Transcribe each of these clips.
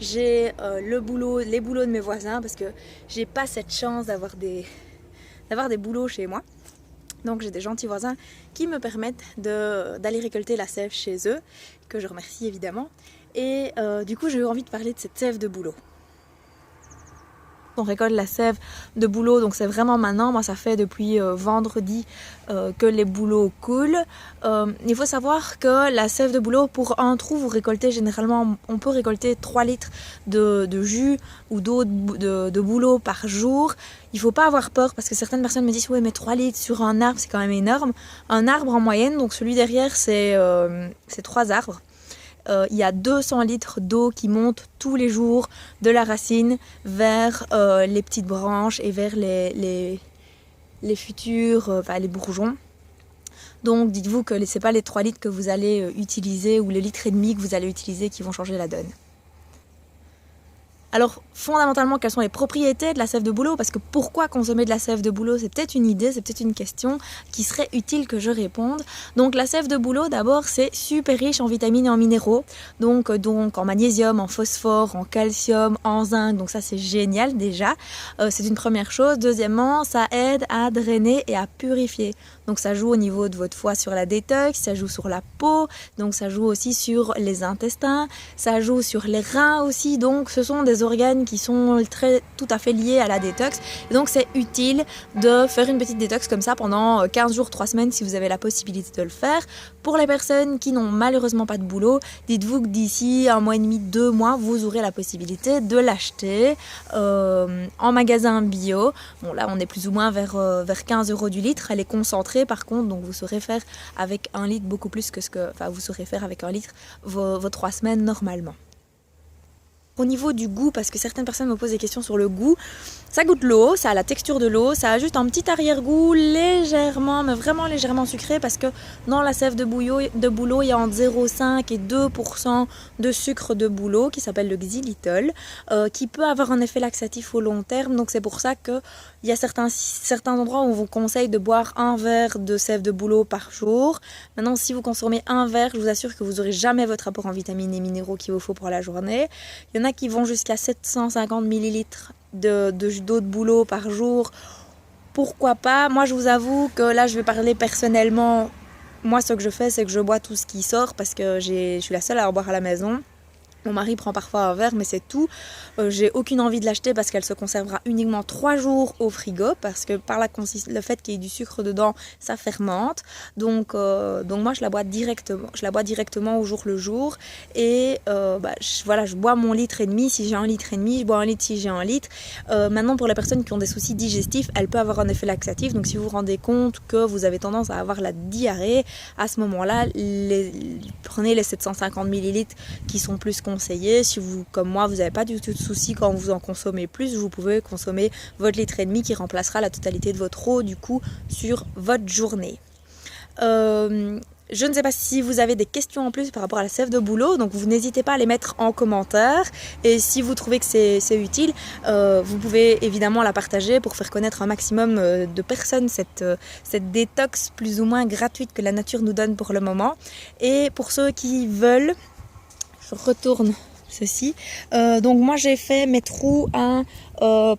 j'ai les boulots de mes voisins parce que j'ai pas cette chance d'avoir des boulots chez moi. Donc j'ai des gentils voisins qui me permettent d'aller récolter la sève chez eux, que je remercie évidemment. Et du coup j'ai eu envie de parler de cette sève de bouleau. On récolte la sève de bouleau, donc c'est vraiment maintenant, moi ça fait depuis vendredi que les bouleaux coulent. Il faut savoir que la sève de bouleau, pour un trou, vous récoltez généralement, on peut récolter 3 litres de jus ou d'eau de bouleau par jour. Il ne faut pas avoir peur parce que certaines personnes me disent « ouais mais 3 litres sur un arbre c'est quand même énorme ». Un arbre en moyenne, donc celui derrière c'est 3 arbres. Il y a 200 litres d'eau qui montent tous les jours de la racine vers les petites branches et vers les futurs, les bourgeons. Donc dites-vous que ce n'est pas les 3 litres que vous allez utiliser ou les litres et demi que vous allez utiliser qui vont changer la donne. Alors fondamentalement, quelles sont les propriétés de la sève de bouleau? Parce que pourquoi consommer de la sève de bouleau? C'est peut-être une idée, c'est peut-être une question qui serait utile que je réponde. Donc la sève de bouleau, d'abord, c'est super riche en vitamines et en minéraux. Donc en magnésium, en phosphore, en calcium, en zinc. Donc ça c'est génial déjà. C'est une première chose. Deuxièmement, ça aide à drainer et à purifier. Donc ça joue au niveau de votre foie sur la détox, ça joue sur la peau, donc ça joue aussi sur les intestins, ça joue sur les reins aussi. Donc ce sont des organes qui sont tout à fait liés à la détox. Et donc c'est utile de faire une petite détox comme ça pendant 15 jours, 3 semaines si vous avez la possibilité de le faire. Pour les personnes qui n'ont malheureusement pas de boulot, dites-vous que d'ici 1 mois et demi, 2 mois, vous aurez la possibilité de l'acheter en magasin bio. Bon là on est plus ou moins vers 15 € du litre, elle est concentrée par contre, donc vous saurez faire avec 1 litre beaucoup plus que vous saurez faire avec 1 litre vos 3 semaines normalement. Au niveau du goût, parce que certaines personnes me posent des questions sur le goût, ça goûte l'eau, ça a la texture de l'eau, ça a juste un petit arrière-goût légèrement, mais vraiment légèrement sucré, parce que dans la sève de bouleau, il y a entre 0,5 et 2% de sucre de bouleau qui s'appelle le xylitol, qui peut avoir un effet laxatif au long terme. Donc c'est pour ça qu'il y a certains endroits où on vous conseille de boire 1 verre de sève de bouleau par jour. Maintenant, si vous consommez 1 verre, je vous assure que vous n'aurez jamais votre apport en vitamines et minéraux qu'il vous faut pour la journée. Il y en a qui vont jusqu'à 750 ml d'eau de bouleau par jour. Pourquoi pas? Moi je vous avoue que là je vais parler personnellement. Moi ce que je fais c'est que je bois tout ce qui sort parce que je suis la seule à en boire à la maison. Mon mari prend parfois un verre mais c'est tout. J'ai aucune envie de l'acheter parce qu'elle se conservera uniquement 3 jours au frigo parce que par le fait qu'il y ait du sucre dedans ça fermente. Donc moi je la bois directement au jour le jour et je bois mon litre et demi si j'ai 1 litre et demi, je bois 1 litre si j'ai 1 litre. Maintenant pour les personnes qui ont des soucis digestifs, elle peut avoir un effet laxatif, donc si vous vous rendez compte que vous avez tendance à avoir la diarrhée, à ce moment-là prenez les 750 ml qui sont plus conseillés. Si vous, comme moi, vous n'avez pas du tout de soucis quand vous en consommez plus, vous pouvez consommer votre litre et demi qui remplacera la totalité de votre eau du coup sur votre journée. Je ne sais pas si vous avez des questions en plus par rapport à la sève de bouleau, donc vous n'hésitez pas à les mettre en commentaire. Et si vous trouvez que c'est utile, vous pouvez évidemment la partager pour faire connaître un maximum de personnes cette détox plus ou moins gratuite que la nature nous donne pour le moment. Et pour ceux qui veulent, je retourne ceci. Donc moi j'ai fait mes trous à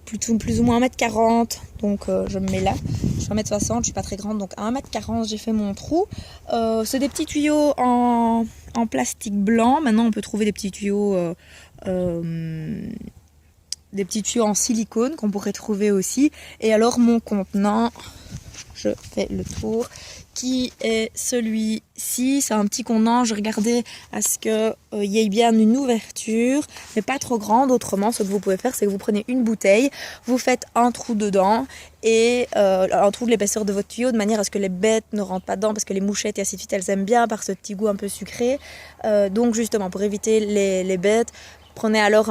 plus ou moins 1m40. Donc je me mets là, je suis 1m60, je suis pas très grande, donc à 1m40 j'ai fait mon trou. C'est des petits tuyaux en plastique blanc. Maintenant on peut trouver des petits tuyaux en silicone qu'on pourrait trouver aussi. Et alors mon contenant, je fais le tour, qui est celui-ci. C'est un petit contenant, je regardais à ce qu'il y ait bien une ouverture, mais pas trop grande. Autrement, ce que vous pouvez faire, c'est que vous prenez une bouteille, vous faites un trou dedans, et un trou de l'épaisseur de votre tuyau, de manière à ce que les bêtes ne rentrent pas dedans, parce que les mouchettes et ainsi de suite, elles aiment bien par ce petit goût un peu sucré. Donc justement, pour éviter les bêtes, prenez alors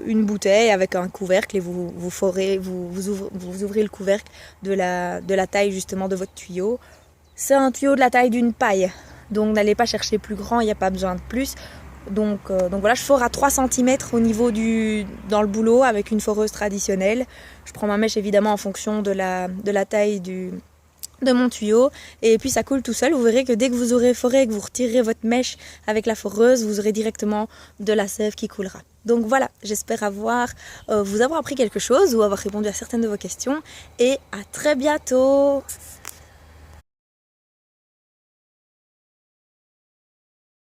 une bouteille avec un couvercle et vous ouvrez le couvercle de la taille justement de votre tuyau. C'est un tuyau de la taille d'une paille, donc n'allez pas chercher plus grand, il n'y a pas besoin de plus. Donc voilà, je fore à 3 cm au niveau dans le bouleau avec une foreuse traditionnelle. Je prends ma mèche évidemment en fonction de la taille de mon tuyau et puis ça coule tout seul. Vous verrez que dès que vous aurez foré et que vous retirerez votre mèche avec la foreuse, vous aurez directement de la sève qui coulera. Donc voilà, j'espère vous avoir appris quelque chose ou avoir répondu à certaines de vos questions et à très bientôt.